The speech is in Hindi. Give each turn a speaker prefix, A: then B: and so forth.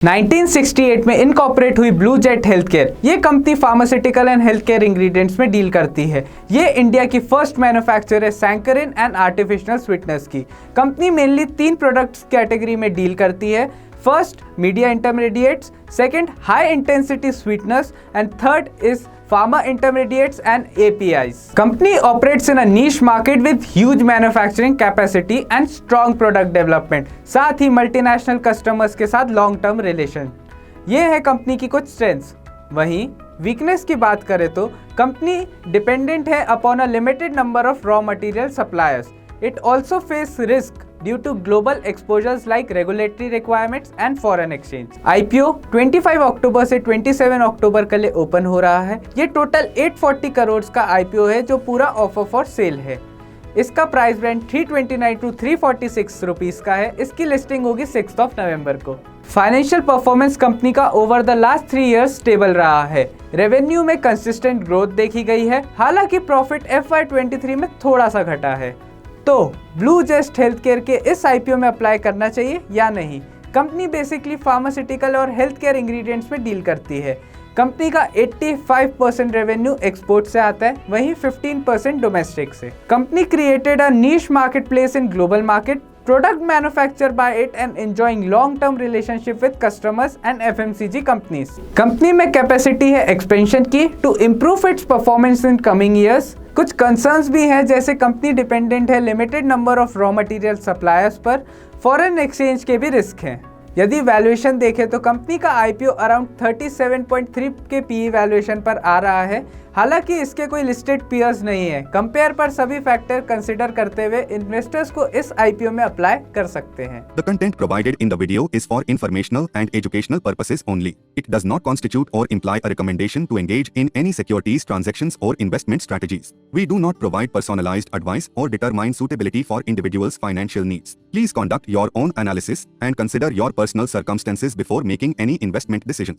A: 1968 में इनकॉर्पोरेट हुई ब्लू जेट हेल्थ केयर। ये company pharmaceutical and health care ingredients में डील करती है। ये इंडिया की फर्स्ट मैन्युफैक्चरर है सैंकरिन एंड आर्टिफिशियल स्वीटनर्स की। कंपनी मेनली 3 प्रोडक्ट्स कैटेगरी में डील करती है। First, media intermediates, second, high intensity sweeteners and third is pharma intermediates and APIs. Company operates in a niche market with huge manufacturing capacity and strong product development. साथ ही मल्टीनेशनल कस्टमर्स के साथ लॉन्ग टर्म रिलेशन। ये है कंपनी की कुछ स्ट्रेंथ्स। वहीं वीकनेस की बात करें तो कंपनी डिपेंडेंट है upon a limited number of raw material suppliers. It also face risk due to global exposures like regulatory requirements and foreign exchange. IPO 25 अक्टूबर से 27 अक्टूबर के लिए ओपन हो रहा है। ये टोटल 840 करोड़ का IPO है जो पूरा ऑफर फॉर सेल है। इसका प्राइस बैंड 329 टू 346 रुपीस का है। इसकी लिस्टिंग होगी 6 नवंबर को। फाइनेंशियल परफॉर्मेंस कंपनी का over the last 3 years stable रहा है। रेवेन्यू में कंसिस्टेंट ग्रोथ देखी गई है। हालांकि प्रॉफिट FY23 में थोड़ा सा घटा है। तो ब्लू जेट हेल्थ केयर के इस IPO में अप्लाई करना चाहिए या नहीं? कंपनी बेसिकली फार्मास्यूटिकल और हेल्थ केयर इंग्रेडिएंट्स में डील करती है। कंपनी का 85% रेवेन्यू एक्सपोर्ट से आता है, वहीं 15% डोमेस्टिक से। Company created a niche market place in global market, product manufactured by it and enjoying long-term relationship with customers and FMCG companies. Company में कैपेसिटी है एक्सपेंशन की to improve its performance in coming years. कुछ कंसर्न्स भी हैं, जैसे कंपनी डिपेंडेंट है limited number of raw material suppliers पर, फॉरेन एक्सचेंज के भी रिस्क हैं। यदि वैल्यूएशन देखें तो कंपनी का IPO अराउंड 37.3 के PE वैल्यूएशन पर आ रहा है। हालांकि इसके कोई लिस्टेड पीयर्स नहीं है। कंपेयर पर सभी फैक्टर कंसिडर करते हुए इन्वेस्टर्स को इस IPO में अप्लाई कर सकते हैं।
B: The content provided in the video is for informational and educational purposes only. It does not constitute or imply a recommendation to engage in any securities transactions or investment strategies. We do not provide personalized advice or determine suitability for individuals' financial needs. Please conduct your own analysis and consider your personal circumstances before making any investment decisions.